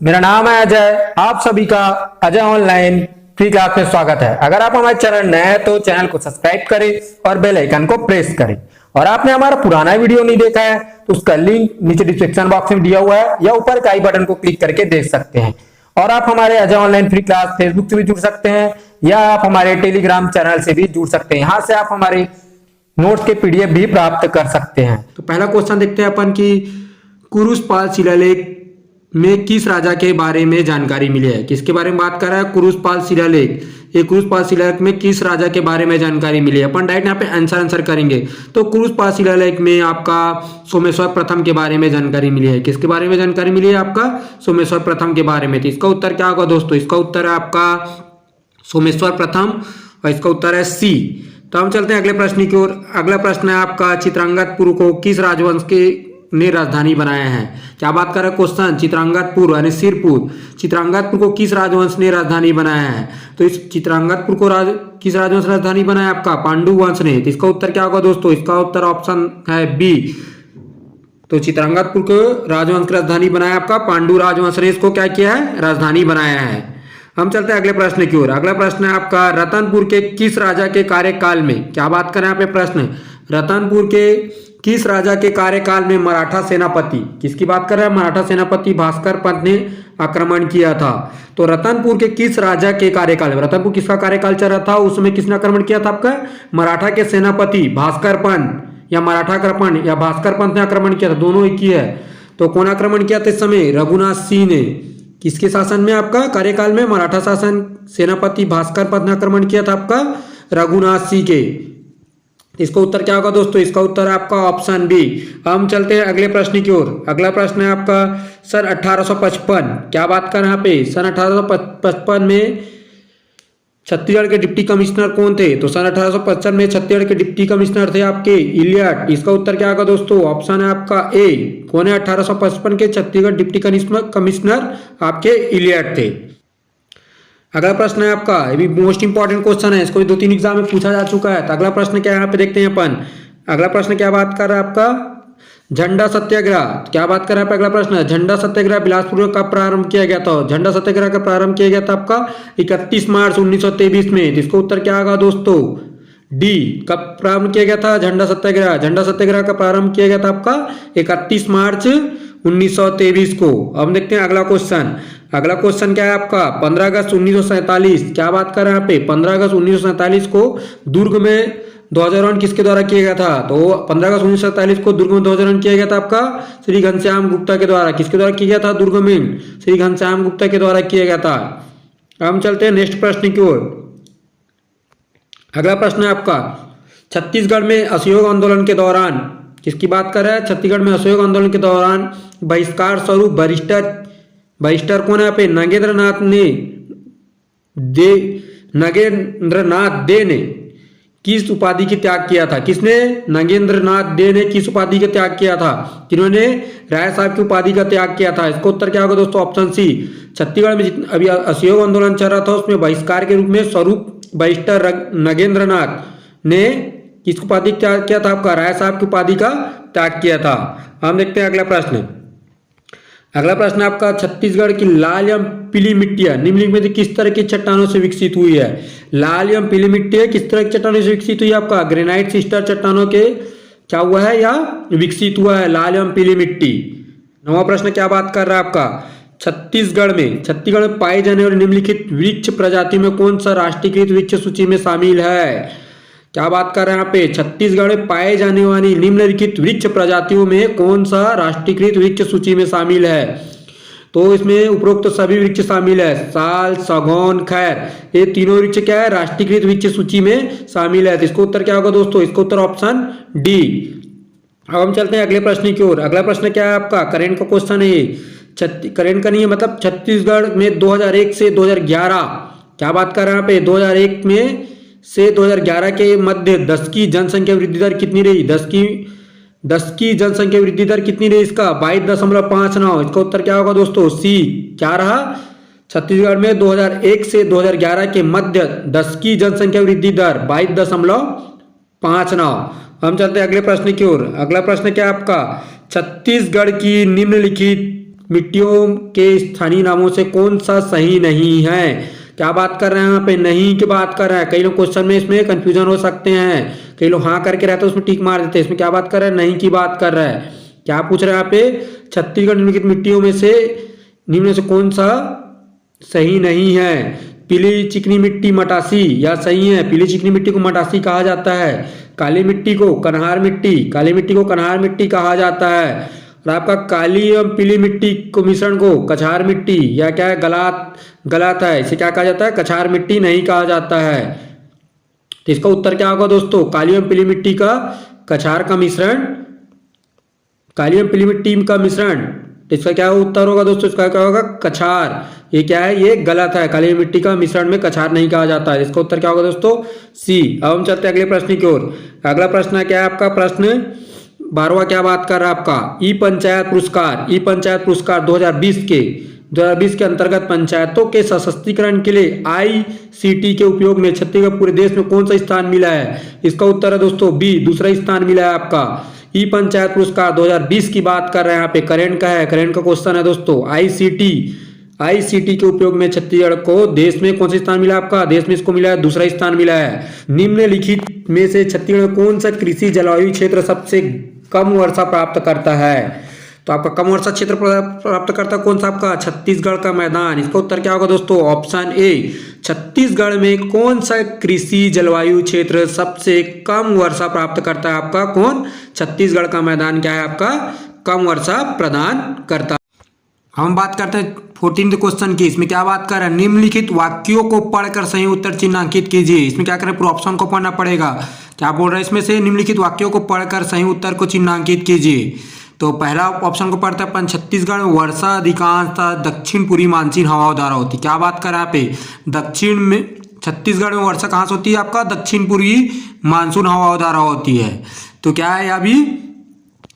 मेरा नाम है अजय। आप सभी का अजय ऑनलाइन फ्री क्लास में स्वागत है। अगर आप हमारे चैनल नए हैं तो चैनल को सब्सक्राइब करें और बेल आइकन को प्रेस करें। और आपने हमारा पुराना वीडियो नहीं देखा है तो उसका लिंक नीचे डिस्क्रिप्शन बॉक्स में दिया हुआ है या ऊपर का आई बटन को क्लिक करके देख सकते हैं। और आप हमारे Ajay online free class Facebook से भी जुड़ सकते हैं या आप हमारे टेलीग्राम चैनल से भी जुड़ सकते हैं। यहाँ से आप हमारे नोट्स के पीडीएफ भी प्राप्त कर सकते हैं। तो पहला क्वेश्चन देखते हैं अपन कि कुरुशपाल शिलालेख में किस राजा के बारे में जानकारी मिली है। किसके बारे में बात कर रहा है? कुरुशपाल शिलालेख। ये कुरुशपाल शिलालेख में किस राजा के बारे में जानकारी मिली है। अपन डायरेक्ट यहाँ पे आंसर करेंगे। तो कुरुशपाल शिलालेख में आपका सोमेश्वर प्रथम के बारे में जानकारी मिली है। किसके बारे में जानकारी मिली है? आपका सोमेश्वर प्रथम के बारे में। तो इसका उत्तर क्या होगा दोस्तों? इसका उत्तर है आपका सोमेश्वर प्रथम और इसका उत्तर है सी। तो हम चलते हैं अगले प्रश्न की ओर। अगला प्रश्न है आपका चित्रांगदपुर को किस राजवंश के ने राजधानी बनाया है। क्या बात कर रहा है क्वेश्चन? चित्रांगदपुर यानी सिरपुर। चित्रांगदपुर को किस राजवंश ने राजधानी बनाया है? तो इस चित्रांगदपुर को किस राजवंश ने राजधानी बनाया? आपका पांडु वंश ने। तो इसका उत्तर क्या होगा दोस्तों? इसका उत्तर ऑप्शन है बी। तो चित्रांगदपुर को राजवंश की राजधानी बनाया आपका पांडु राजवंश ने इसको क्या किया है? राजधानी बनाया है। हम चलते हैं अगले प्रश्न की ओर। अगला प्रश्न है आपका रतनपुर के किस राजा के कार्यकाल में। क्या बात करें यहाँ पे प्रश्न? रतनपुर के किस राजा के कार्यकाल में मराठा सेनापति, किसकी बात कर रहे हैं? मराठा सेनापति भास्कर पंत ने आक्रमण किया था। तो रतनपुर के किस राजा के कार्यकाल में, रतनपुर किसका कार्यकाल चल रहा था? उसमें किसने आक्रमण किया था? आपका मराठा के सेनापति भास्कर पंत या मराठा कृपण या भास्कर पंत ने आक्रमण किया था। दोनों एक ही है। तो कौन आक्रमण किया था इस समय? रघुनाथ सिंह ने। किसके शासन में? आपका कार्यकाल में मराठा शासन सेनापति भास्कर पंत ने आक्रमण किया था आपका रघुनाथ सिंह के। इसका उत्तर क्या होगा दोस्तों? इसका उत्तर है आपका ऑप्शन बी। हम चलते हैं अगले प्रश्न की ओर। अगला प्रश्न है आपका सन 1855। क्या बात कर रहे हैं यहाँ पे? सन 1855 में छत्तीसगढ़ के डिप्टी कमिश्नर कौन थे? तो सन 1855 में छत्तीसगढ़ के डिप्टी कमिश्नर थे आपके इलियट। इसका उत्तर क्या होगा दोस्तों? ऑप्शन है आपका ए। कौन है 1855 के छत्तीसगढ़ डिप्टी कमिश्नर? आपके इलियट थे। अगला प्रश्न है आपका, ये भी मोस्ट इंपॉर्टेंट क्वेश्चन है, इसको भी 2-3 एग्जाम में पूछा जा चुका है। तो अगला प्रश्न क्या है यहाँ पे देखते हैं अपन। अगला प्रश्न क्या बात कर रहा है आपका? झंडा सत्याग्रह। क्या बात कर रहा है? अगला प्रश्न है झंडा सत्याग्रह बिलासपुर में कब प्रारंभ किया गया था? झंडा सत्याग्रह का प्रारंभ किया गया था आपका 31 मार्च 1923 में। इसका उत्तर क्या होगा दोस्तों? डी। कब प्रारंभ किया गया था झंडा सत्याग्रह? झंडा सत्याग्रह का प्रारंभ किया गया था आपका 31 मार्च 1923 को। अब देखते हैं अगला क्वेश्चन। अगला क्वेश्चन क्या है आपका? 15 अगस्त 1947। क्या बात कर रहे हैं यहाँ पे? 15 अगस्त 1947 को दुर्ग में ध्वजारोहण किसके द्वारा किया गया था? तो 15 अगस्त 1947 को दुर्ग में ध्वजारोहण किया गया था आपका श्री घनश्याम गुप्ता के द्वारा। किसके द्वारा किया गया था? दुर्ग में श्री घनश्याम गुप्ता के द्वारा किया गया था। हम चलते हैं नेक्स्ट प्रश्न की ओर। अगला प्रश्न है आपका छत्तीसगढ़ में असहयोग आंदोलन के दौरान, किसकी बात कर रहा है? छत्तीसगढ़ में असहयोग आंदोलन के दौरान बहिष्कार स्वरूप बहिष्कार कौन है यहाँ पे? नगेंद्रनाथ दे ने किस उपाधि की त्याग किया था? किसने? नगेंद्रनाथ दे ने किस उपाधि का त्याग किया था? किन्होंने राय साहब की उपाधि का त्याग किया था। इसका उत्तर क्या होगा दोस्तों? ऑप्शन सी। छत्तीसगढ़ में जितना अभी असहयोग आंदोलन चल रहा था उसमें बहिष्कार के रूप में स्वरूप बहिष्कार नगेंद्रनाथ ने किस उपाधि का त्याग किया था? आपका राय साहब की उपाधि का त्याग किया था। हम देखते हैं अगला प्रश्न। अगला प्रश्न आपका छत्तीसगढ़ की लाल एवं पीली मिट्टियां निम्नलिखित में से किस तरह की चट्टानों से विकसित हुई है? लाल एवं पीली मिट्टी किस तरह की चट्टानों से विकसित हुई है? आपका ग्रेनाइट सिस्टर चट्टानों के क्या हुआ है या विकसित हुआ है लाल एवं पीली मिट्टी। 9वां प्रश्न क्या बात कर रहा है आपका? छत्तीसगढ़ में पाए जाने वाले निम्नलिखित वृक्ष प्रजाति में कौन सा राष्ट्रीयकृत वृक्ष सूची में शामिल है? क्या बात कर रहे हैं यहाँ पे? छत्तीसगढ़ में पाए जाने वाली निम्नलिखित वृक्ष प्रजातियों में कौन सा राष्ट्रीयकृत वृक्ष सूची में शामिल है? तो इसमें उपरोक्त सभी वृक्ष शामिल है। साल, सागौन, खैर, ये तीनों वृक्ष क्या है? राष्ट्रीयकृत वृक्ष सूची में शामिल है। तो इसका उत्तर क्या होगा दोस्तों? इसका उत्तर ऑप्शन डी। अब हम चलते हैं अगले प्रश्न की ओर। अगला प्रश्न क्या है आपका? करेंट का क्वेश्चन है ये। करेंट का नहीं है, मतलब छत्तीसगढ़ में 2001 से 2011, क्या बात कर रहे हैं यहाँ पे? 2001 में से 2011 के मध्य 10 की जनसंख्या वृद्धि दर कितनी रही? 10 की जनसंख्या वृद्धि दर कितनी रही? इसका 22.59। इसका उत्तर क्या होगा दोस्तों? सी। क्या रहा? छत्तीसगढ़ में 2001 से 2011 के मध्य 10 की जनसंख्या वृद्धि दर 22.59। हम चलते हैं अगले प्रश्न की ओर। अगला प्रश्न क्या है आपका? छत्तीसगढ़ की निम्नलिखित मिट्टियों के स्थानीय नामों से कौन सा सही नहीं है? क्या बात कर रहे हैं यहाँ पे? नहीं की बात कर रहा है। कई लोग क्वेश्चन में इसमें कंफ्यूजन हो सकते हैं, कई लोग हाँ करके रहते हैं उसमें टिक मार देते हैं। इसमें क्या बात कर रहे हैं? नहीं की बात कर रहा है। क्या पूछ रहे हैं यहाँ पे? छत्तीसगढ़ निम्नलिखित मिट्टियों में से निम्न में से कौन सा सही नहीं है? पीली चिकनी मिट्टी मटासी या सही है? पीली चिकनी मिट्टी को मटासी कहा जाता है। काली मिट्टी को कन्हार मिट्टी, काली मिट्टी को कन्हार मिट्टी कहा जाता है। और आपका काली एवं पीली मिट्टी को मिश्रण को कछार मिट्टी या क्या है? गलात है, इसे क्या कहा जाता है? कछार मिट्टी नहीं कहा जाता है। तो इसका उत्तर क्या होगा दोस्तों? काली एवं पीली मिट्टी का कछार का मिश्रण, काली एवं पीली मिट्टी का मिश्रण, तो इसका क्या उत्तर होगा दोस्तों? इसका क्या होगा? कछार। ये क्या है? ये गलत है। काली मिट्टी का मिश्रण में कछार नहीं कहा जाता है। इसका उत्तर क्या होगा दोस्तों? सी। अब हम चलते हैं अगले प्रश्न की ओर। अगला प्रश्न क्या है आपका? प्रश्न 12वां क्या बात कर रहा है आपका? ई पंचायत पुरस्कार, ई पंचायत पुरस्कार 2020 के अंतर्गत पंचायतों के सशक्तिकरण के लिए ICT के उपयोग में छत्तीसगढ़ पूरे देश में कौन सा स्थान मिला है? इसका उत्तर है दोस्तों बी, दूसरा स्थान मिला है आपका। ई पंचायत पुरस्कार 2020 की बात कर रहे हैं यहाँ पे, करेंट का है, करेंट का क्वेश्चन है दोस्तों। ICT के उपयोग में छत्तीसगढ़ को देश में कौन सा स्थान मिला आपका? देश में इसको मिला है, दूसरा स्थान मिला है। निम्नलिखित में से छत्तीसगढ़ कौन सा कृषि जलवायु क्षेत्र सबसे कम वर्षा प्राप्त करता है? तो आपका कम वर्षा क्षेत्र प्राप्त करता कौन सा आपका? छत्तीसगढ़ का मैदान। इसका उत्तर क्या होगा दोस्तों? Option A. छत्तीसगढ़ में कौन सा कृषि जलवायु क्षेत्र सबसे कम वर्षा प्राप्त करता है आपका? कौन? छत्तीसगढ़ का मैदान क्या है आपका? कम वर्षा प्रदान करता। हम बात करते हैं 14th क्वेश्चन की। इसमें क्या बात कर रहे हैं? निम्नलिखित वाक्यों को पढ़कर सही उत्तर चिन्हांकित कीजिए। इसमें क्या करें? पूरा ऑप्शन को पढ़ना पड़ेगा। क्या बोल रहे हैं इसमें से? निम्नलिखित वाक्यों को पढ़कर सही उत्तर को चिन्हांकित कीजिए। तो पहला ऑप्शन को पढ़ते हैं अपन, छत्तीसगढ़ में वर्षा अधिकांशतः दक्षिण पूर्वी मानसून हवाओं द्वारा होती है। क्या बात कर रहा है यहाँ पे? दक्षिण में छत्तीसगढ़ में वर्षा कहाँ से होती है आपका? दक्षिण पूर्वी मानसून हवाओं द्वारा होती है। तो क्या है? अभी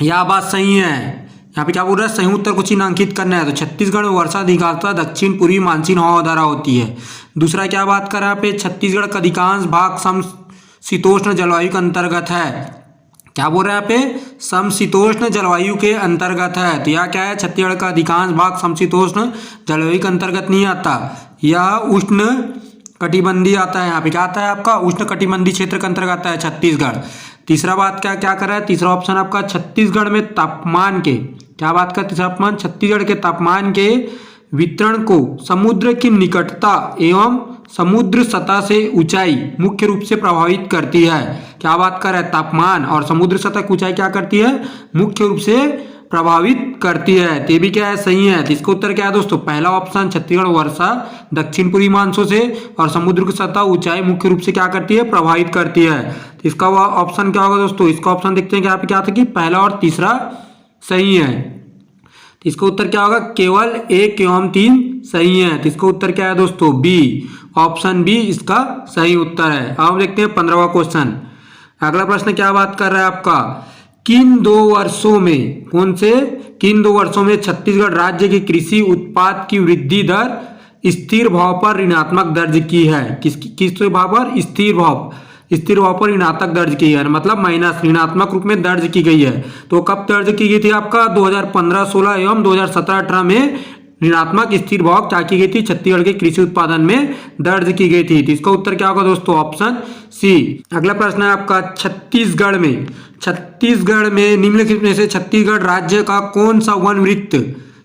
यह बात सही है। यहाँ पे क्या बोल रहा है? सही उत्तर को चिन्हांकित करना है। तो छत्तीसगढ़ में वर्षा अधिकांशतः दक्षिण पूर्वी मानसून हवाओं द्वारा होती है। दूसरा क्या बात कर रहा है यहाँ पे? छत्तीसगढ़ का अधिकांश भाग समशीतोष्ण जलवायु के अंतर्गत है। क्या बोल रहे हैं यहाँ पे? समशीतोष्ण जलवायु के अंतर्गत है। तो यह क्या है? छत्तीसगढ़ का अधिकांश भाग समशीतोष्ण जलवायु के अंतर्गत नहीं आता, यह उष्ण कटिबंधीय आता है। यहाँ पे क्या आता है आपका? उष्ण कटिबंधीय क्षेत्र के अंतर्गत आता है छत्तीसगढ़। तीसरा बात क्या क्या कर रहा है? तीसरा ऑप्शन आपका, छत्तीसगढ़ में तापमान के, क्या बात करते? तापमान, छत्तीसगढ़ के तापमान के वितरण को समुद्र की निकटता एवं समुद्र सतह से ऊंचाई मुख्य रूप से प्रभावित करती है। क्या बात कर रहा है? तापमान और समुद्र सतह की ऊंचाई क्या करती है? मुख्य रूप से प्रभावित करती है। तो ये भी क्या है? सही है। तो इसका उत्तर क्या है दोस्तों? पहला ऑप्शन, छत्तीसगढ़ वर्षा दक्षिण पूर्वी मानसून से और समुद्र की सतह ऊंचाई मुख्य रूप से क्या करती है? प्रभावित करती है। तो इसका ऑप्शन क्या होगा दोस्तों? इसका ऑप्शन देखते हैं कि यहाँ पे क्या था कि पहला और तीसरा सही है। तो इसका उत्तर क्या होगा? केवल 1 एवं 3 सही है। तो इसका उत्तर क्या है दोस्तों? बी, ऑप्शन बी इसका सही उत्तर है। अब देखते हैं 15वां क्वेश्चन। अगला प्रश्न क्या बात कर रहा है आपका? किन 2 वर्षों में, कौन से किन 2 वर्षों में छत्तीसगढ़ राज्य की कृषि उत्पाद की वृद्धि दर स्थिर भाव पर ऋणात्मक दर्ज की है? किस भाव पर? स्थिर भाव पर ऋणात्मक दर्ज की है, मतलब माइनस, ऋणात्मक रूप में दर्ज की गई है। तो कब दर्ज की गई थी आपका? 2015-16 एवं 2017-18 में ऋणात्मक स्थिर भाव क्या की गई थी? छत्तीसगढ़ के कृषि उत्पादन में दर्ज की गई थी। तो इसका उत्तर क्या होगा दोस्तों? Option C. अगला प्रश्न है आपका, छत्तीसगढ़ में निम्नलिखित में से छत्तीसगढ़ राज्य का कौन सा वन वृत्त,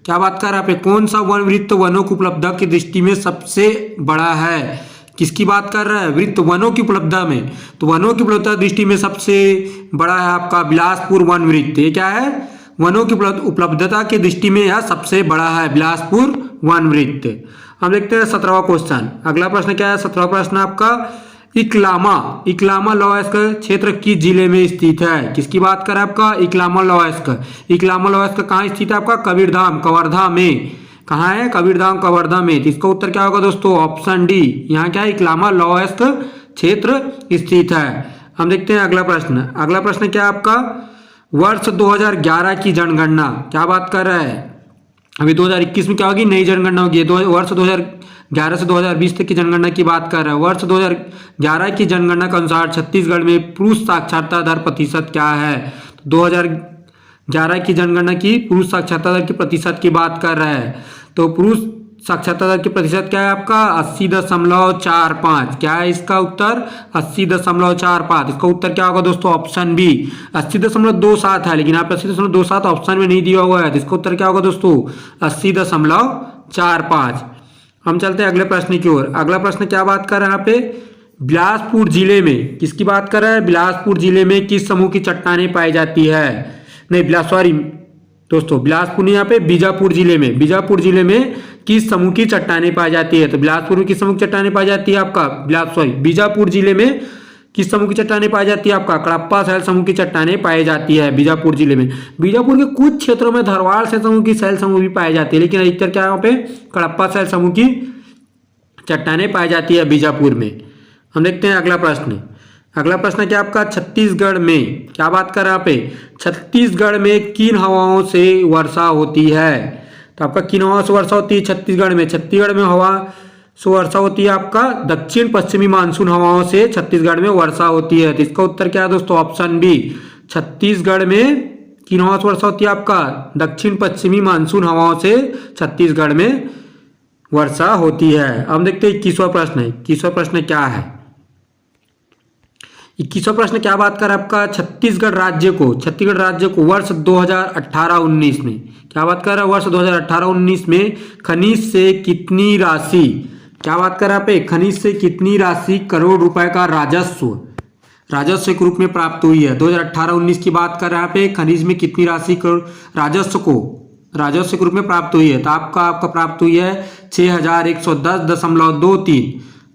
क्या बात कर रहा है? कौन सा वन वृत्त वनों की उपलब्धता की दृष्टि में सबसे बड़ा है? किसकी बात कर रहा है? वृत्त वनों की उपलब्धता में। तो वनों की उपलब्धता दृष्टि में सबसे बड़ा है आपका बिलासपुर वन वृत्त। ये क्या है? वनों की उपलब्धता की दृष्टि में यह सबसे बड़ा है, बिलासपुर वन वृत्त। हम देखते हैं 17वां क्वेश्चन। अगला प्रश्न क्या है? 17वां प्रश्न आपका, इकलामा लॉयस्क क्षेत्र किस जिले में स्थित है? किसकी बात कर रहा है आपका? इकलामा लॉयस्क कहाँ स्थित है आपका? कबीरधाम, कवर्धा में। कहाँ है? कबीरधाम, कवर्धा में। तो इसका उत्तर क्या होगा दोस्तों? Option D. यहाँ क्या है? इकलामा लॉयस्क क्षेत्र स्थित है। हम देखते हैं अगला प्रश्न क्या है आपका? वर्ष 2011 की जनगणना, क्या बात कर रहा है? अभी 2021 में क्या होगी? नई जनगणना होगी। वर्ष 2011 से 2020 तक की जनगणना की बात कर रहा है। वर्ष 2011 की जनगणना के अनुसार छत्तीसगढ़ में पुरुष साक्षरता दर प्रतिशत क्या है? 2011 11 की जनगणना की पुरुष साक्षरता दर के प्रतिशत की बात कर रहा है। तो पुरुष साक्षरता दर के प्रतिशत क्या है आपका 80.45। क्या है इसका उत्तर 80.45। इसका उत्तर क्या होगा दोस्तों ऑप्शन बी 80.27 है, लेकिन यहाँ पे 80.27 ऑप्शन में नहीं दिया हुआ है, तो इसका उत्तर क्या होगा दोस्तों 80.45। हम चलते हैं अगले प्रश्न की ओर। अगला प्रश्न क्या बात कर रहे हैं यहाँ पे बिलासपुर जिले में, किसकी बात कर रहा है, बिलासपुर जिले में किस समूह की चट्टानें पाई जाती है, नहीं सॉरी दोस्तों बिलासपुर नहीं, यहाँ पे बीजापुर जिले में, बीजापुर जिले में किस समूह की चट्टानें पाई जाती है। तो बिलासपुर में किस समूह की चट्टानें पाई जाती है आपका बीजापुर जिले में किस समूह की चट्टानें पाई जाती है आपका कडप्पा शैल समूह की चट्टानें पाई जाती है बीजापुर जिले में। बीजापुर के कुछ क्षेत्रों में धरवाड़ शैल समूह की शैल समूह भी पाई जाती है, लेकिन अधिकतर क्या यहाँ पे कडप्पा शैल समूह की चट्टानें पाई जाती है बीजापुर में। हम देखते हैं अगला प्रश्न। अगला प्रश्न क्या आपका छत्तीसगढ़ में क्या बात कर रहा है पे छत्तीसगढ़ में किन हवाओं से वर्षा होती है। तो आपका किन हवाओं से वर्षा होती है छत्तीसगढ़ में, छत्तीसगढ़ में हवा से वर्षा होती है आपका दक्षिण पश्चिमी मानसून हवाओं से छत्तीसगढ़ में वर्षा होती है। तो इसका उत्तर क्या है दोस्तों ऑप्शन बी छत्तीसगढ़ में किन हवाओं से वर्षा होती है आपका दक्षिण पश्चिमी मानसून हवाओं से छत्तीसगढ़ में वर्षा होती है। अब देखते हैं 21वां प्रश्न है। 21वां प्रश्न क्या है, 21वां प्रश्न क्या बात कर आपका छत्तीसगढ़ राज्य को वर्ष 2018-19 में क्या बात कर रहा है, वर्ष 2018-19 में खनिज से कितनी राशि, क्या बात कर रहा है खनिज से कितनी राशि करोड़ रुपए का राजस्व के रूप में प्राप्त हुई है। 2018-19 की बात कर रहा है पे खनिज में कितनी राशि करोड़ राजस्व के रूप में प्राप्त हुई है। तो आपका प्राप्त हुई है 6110.23।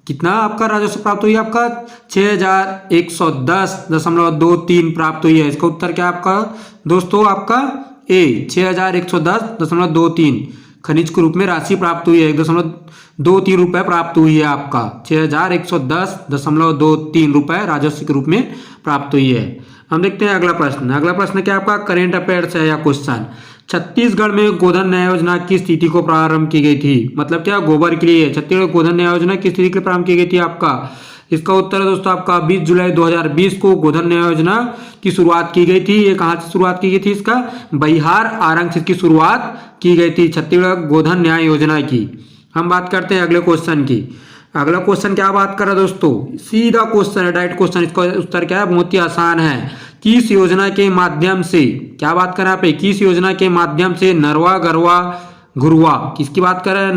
कितना आपका राजस्व प्राप्त हुई है आपका 6110.23 प्राप्त हुई है। इसका उत्तर क्या आपका दोस्तों आपका ए 6110.23 खनिज के रूप में राशि प्राप्त हुई है, 1.23 रुपए प्राप्त हुई है आपका 6110.23 रुपए राजस्व के रूप में प्राप्त हुई है। हम देखते हैं अगला प्रश्न। अगला प्रश्न क्या आपका करेंट अफेयर्स है या क्वेश्चन। छत्तीसगढ़ में गोधन न्याय योजना की स्थिति को प्रारंभ की गई थी, मतलब क्या गोबर के लिए छत्तीसगढ़ गोधन न्याय योजना की स्थिति के लिए प्रारंभ की गई थी आपका। इसका उत्तर है दोस्तों आपका 20 जुलाई 2020 को गोधन न्याय योजना की शुरुआत की गई थी। ये कहाँ से शुरुआत की गई थी, इसका बिहार आरंग से की शुरुआत की गई थी छत्तीसगढ़ गोधन न्याय योजना की। हम बात करते हैं अगले क्वेश्चन की। अगला क्वेश्चन क्या बात कर रहा है दोस्तों, सीधा क्वेश्चन है, डायरेक्ट क्वेश्चन। इसका उत्तर क्या है, बहुत ही आसान है। किस योजना के माध्यम से क्या बात कर रहा है किस योजना के माध्यम से नरवा गरवा घुरवा, किसकी बात कर रहा है,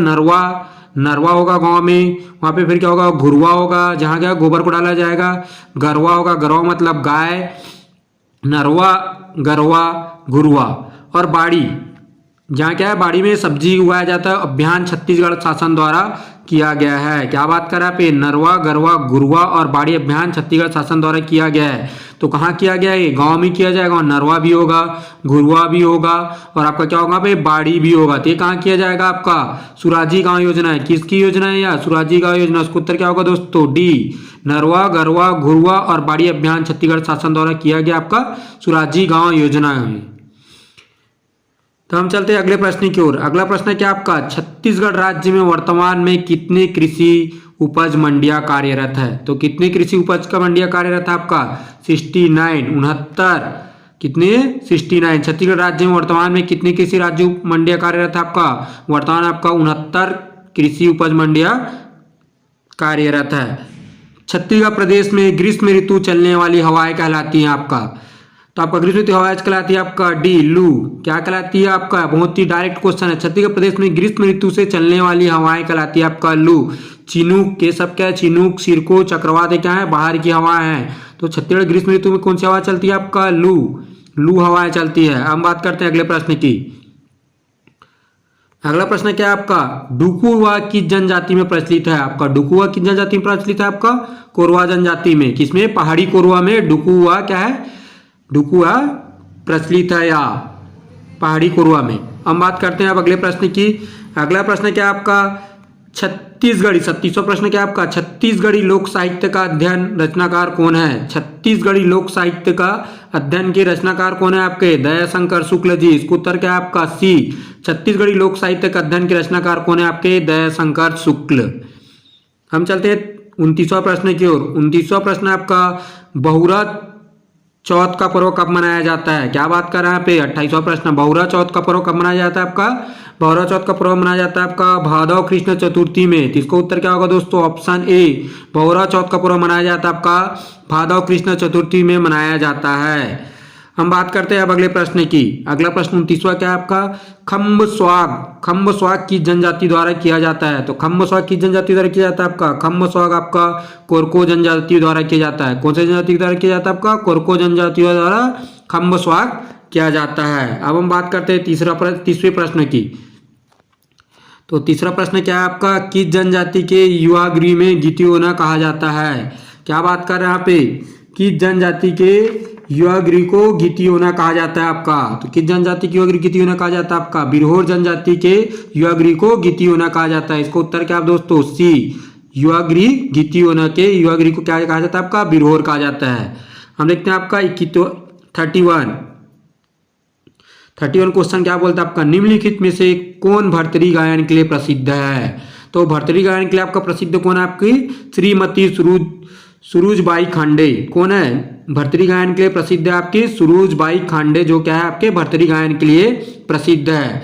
नरवा होगा गांव में, वहां पे फिर क्या होगा घुरवा होगा जहां क्या गोबर को डाला जाएगा, गरवा होगा, गरवा मतलब गाय, नरवा गरवा घुरवा, और बाड़ी जहाँ क्या है बाड़ी में सब्जी उगाया जाता है, अभियान छत्तीसगढ़ शासन द्वारा किया गया है। क्या बात कर रहा है नरवा गरवा घुरवा और बाड़ी अभियान छत्तीसगढ़ शासन द्वारा किया गया है। तो कहाँ किया गया है, गांव में किया जाएगा, नरवा भी होगा, घुरवा भी होगा और आपका क्या होगा बाड़ी भी होगा। तो ये कहाँ किया जाएगा आपका सुराजी गांव योजना है। किसकी योजना है यार, सुराजी गांव योजना। उसका उत्तर क्या होगा दोस्तों डी नरवा गरवा घुरवा और बाड़ी अभियान छत्तीसगढ़ शासन द्वारा किया गया आपका सुराजी गांव योजना है। तो हम चलते हैं अगले प्रश्न की ओर। अगला प्रश्न क्या आपका छत्तीसगढ़ राज्य में वर्तमान में कितने कृषि उपज मंडियां कार्यरत है। तो कितने कृषि उपज का मंडियां कार्यरत है आपका 69 कितने 69। छत्तीसगढ़ राज्य में वर्तमान में कितने कृषि राज्य मंडियां कार्यरत है आपका, वर्तमान आपका 69 कृषि उपज मंडियां कार्यरत है। छत्तीसगढ़ प्रदेश में ग्रीष्म ऋतु चलने वाली हवाएं कहलाती हैं आपका। तो आपका ग्रीष्म ऋतु हवाएं कहलाती है आपका डी लू। क्या कहलाती है आपका, बहुत ही डायरेक्ट क्वेश्चन है। छत्तीसगढ़ प्रदेश में ग्रीष्म ऋतु से चलने वाली हवाएं कहलाती है आपका लू। चिनूक के सब क्या है, चिनूक सिरको चक्रवात क्या है, बाहर की हवा है। तो छत्तीसगढ़ ग्रीष्म ऋतु में कौन सी हवा चलती है आपका लू हवाएं चलती है। हम बात करते हैं अगले प्रश्न की। अगला प्रश्न क्या है आपका डुकुआ किस जनजाति में प्रचलित है। आपका डुकुआ किस जनजाति में प्रचलित है आपका कोरवा जनजाति में। किसमें, पहाड़ी कोरवा में डुकुआ क्या है, डुकुआ प्रचलित है या पहाड़ी कोरवा में। हम बात करते हैं अब अगले प्रश्न की। अगला प्रश्न क्या आपका छत्तीसगढ़ी 37वां प्रश्न क्या आपका छत्तीसगढ़ी लोक साहित्य का अध्ययन रचनाकार कौन है। छत्तीसगढ़ी लोक साहित्य का अध्ययन के रचनाकार कौन है आपके दयाशंकर शुक्ल जी। इसका उत्तर क्या है आपका सी। छत्तीसगढ़ी लोक साहित्य का अध्ययन के रचनाकार कौन है आपके दयाशंकर शुक्ल। हम चलते हैं 29वां प्रश्न की ओर। 29वां प्रश्न आपका बहुरथ चौथ का पर्व कब मनाया जाता है? क्या बात कर रहे हैं यहाँ पे? 28वां प्रश्न, बहुरा चौथ का पर्व कब मनाया जाता है आपका? बहुरा चौथ का पर्व मनाया जाता है आपका भादव कृष्ण चतुर्थी में। तो इसका उत्तर क्या होगा दोस्तों? ऑप्शन ए, बहुरा चौथ का पर्व मनाया जाता है आपका भादव कृष्ण चतुर्थी में मनाया जाता है। हम बात करते हैं अब अगले प्रश्न की। अगला प्रश्न 29वां क्या है आपका? खम्ब स्वाग किस जनजाति द्वारा किया जाता है? तो खम्ब स्वाग किस जनजाति द्वारा किया जाता है आपका? खम्ब स्वाग आपका कोरको जनजाति द्वारा किया जाता है। कौन से जनजाति द्वारा किया जाता है आपका? कोरको जनजाति द्वारा खम्ब स्वाग किया जाता है। अब हम बात करते हैं तीसरे प्रश्न की। तो तीसरा प्रश्न क्या है आपका? किस जनजाति के युवा गृह में गीतियोना कहा जाता है? क्या बात कर रहे हैं यहाँ पे? किस जनजाति के युवा गृह को गीतियोना कहा जाता है आपका? तो किस जनजाति के युवा गृह गीतियोना कहा जाता है आपका? बिरहोर जनजाति के युवा गृह को गीतियोना कहा जाता है। इसको उत्तर क्या दोस्तों? सी, युवा गृह गीतियोना के युवा गृह को क्या कहा जाता है आपका? बिरहोर कहा जाता है। हम देखते हैं आपका 31 क्वेश्चन क्या बोलता है आपका? निम्नलिखित में से कौन भर्तरी गायन के लिए प्रसिद्ध है? तो भर्तरी गायन के लिए आपका प्रसिद्ध कौन है? आपकी श्रीमती सुरुजबाई खांडे। कौन है भर्तरी गायन के लिए प्रसिद्ध है? आपकी सुरुजबाई खांडे, जो क्या है आपके भर्तरी गायन के लिए प्रसिद्ध है।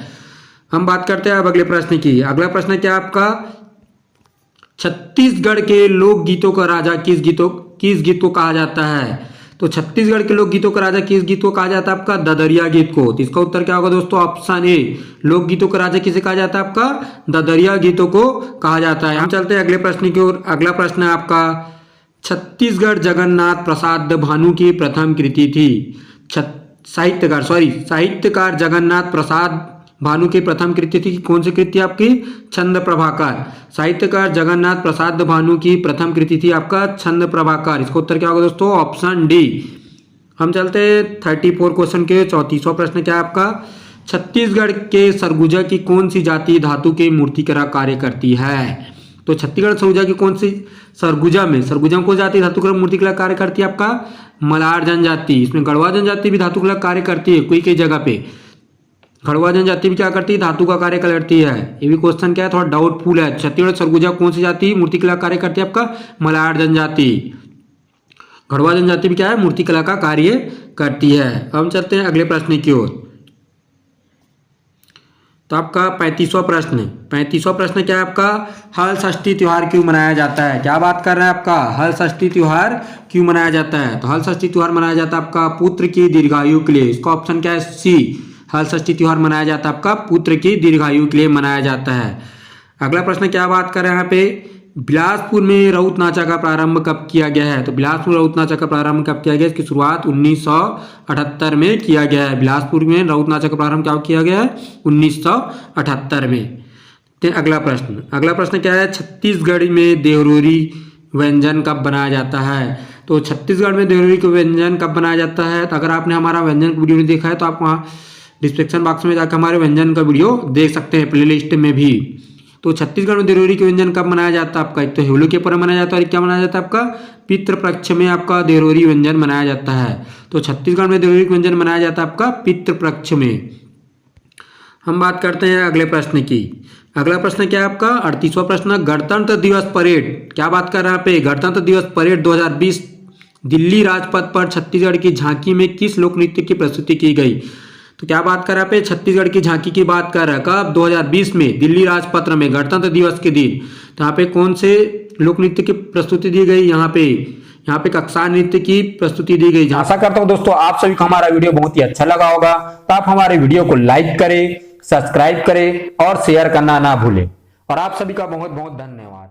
हम बात करते हैं अब अगले प्रश्न की। अगला प्रश्न क्या है आपका? छत्तीसगढ़ के लोक गीतों का राजा किस गीत को कहा जाता है? तो छत्तीसगढ़ के लोक गीतों का राजा किस गीत को कहा जाता है आपका? ददरिया गीत को। तो इसका उत्तर क्या होगा दोस्तों? ऑप्शन ए, लोक गीतों का राजा किसे कहा जाता है आपका? ददरिया गीतों को कहा जाता है। हम चलते हैं अगले प्रश्न की ओर। अगला प्रश्न है आपका, छत्तीसगढ़ जगन्नाथ प्रसाद भानु की प्रथम कृति थी। साहित्यकार जगन्नाथ प्रसाद भानु की प्रथम कृति थी। कौन सी कृति आपकी? छंद प्रभाकर। साहित्यकार जगन्नाथ प्रसाद भानु की प्रथम कृति थी आपका छंद प्रभाकर। इसका उत्तर क्या होगा दोस्तों? Option D. हम चलते हैं 34 क्वेश्चन के 34वां प्रश्न क्या है आपका? छत्तीसगढ़ के सरगुजा की कौन सी जाति धातु के मूर्तिकला कार्य करती है? तो छत्तीसगढ़ सरगुजा की कौन सी सरगुजा में कौन जाति धातुकला मूर्तिकला कार्य करती है आपका? मलार जनजाति। इसमें गढ़वा जनजाति भी धातुकला कार्य करती है कोई जगह पे। गढ़वा जनजाति भी क्या करती है? धातु का कार्य करती है। ये भी क्वेश्चन क्या है? थोड़ा डाउटफुल है। छत्तीसगढ़ सरगुजा कौन सी जाति मूर्तिकला कार्य करती है आपका? मलार जनजाति। गढ़वा जनजाति भी क्या है? मूर्तिकला का कार्य करती है। हम चलते हैं अगले प्रश्न की ओर। तो आपका 35वां प्रश्न क्या है आपका? हल षष्ठी त्योहार क्यों मनाया जाता है? क्या बात कर रहे हैं आपका? हल षष्ठी त्योहार क्यों मनाया जाता है? तो हल षष्ठी त्योहार मनाया जाता है आपका पुत्र की दीर्घायु के लिए। इसका ऑप्शन क्या है? सी, हल षष्ठी त्योहार मनाया जाता है आपका पुत्र की दीर्घायु के लिए मनाया जाता है। अगला प्रश्न क्या बात कर रहे हैं यहाँ पे? बिलासपुर में रउत नाचा का प्रारंभ कब किया गया है? तो बिलासपुर रउत नाचा का प्रारंभ कब किया गया? इसकी शुरुआत 1978 में किया गया है। बिलासपुर में रउत नाचा का प्रारंभ क्या किया गया है? 1978 में। तो अगला प्रश्न क्या है? छत्तीसगढ़ में देहरोरी व्यंजन कब बनाया जाता है? तो छत्तीसगढ़ में देहरोरी का व्यंजन कब बनाया जाता है? तो अगर आपने हमारा व्यंजन वीडियो नहीं देखा है तो आप वहाँ डिस्क्रिप्शन बॉक्स में जाकर हमारे व्यंजन का वीडियो देख सकते हैं, प्लेलिस्ट में भी। तो छत्तीसगढ़ में देहरोरी के व्यंजन कब मनाया जाता है आपका? एक तो हेवलू के पर्व मनाया जाता है और क्या मनाया जाता है आपका? पितृपक्ष में आपका देहरोरी व्यंजन मनाया जाता है। तो छत्तीसगढ़ में देहरोरी व्यंजन मनाया जाता है आपका पितृपक्ष में। हम बात करते हैं अगले प्रश्न की। अगला प्रश्न क्या है आपका? 38वां प्रश्न, गणतंत्र दिवस परेड। क्या बात कर रहे हैं यहाँ पे? गणतंत्र दिवस परेड 2020 दिल्ली राजपथ पर छत्तीसगढ़ की झांकी में किस लोक नृत्य की प्रस्तुति की गई? तो क्या बात कर रहा है पे? छत्तीसगढ़ की झांकी की बात कर रहा है। कब? 2020 में दिल्ली राजपथ में गणतंत्र दिवस के दिन। तो यहाँ पे कौन से लोक नृत्य की प्रस्तुति दी गई? यहाँ पे कक्षा नृत्य की प्रस्तुति दी गई। आशा करता हूँ दोस्तों आप सभी को हमारा वीडियो बहुत ही अच्छा लगा होगा। तो आप हमारे वीडियो को लाइक करें, सब्सक्राइब करें और शेयर करना ना भूलें। और आप सभी का बहुत बहुत धन्यवाद।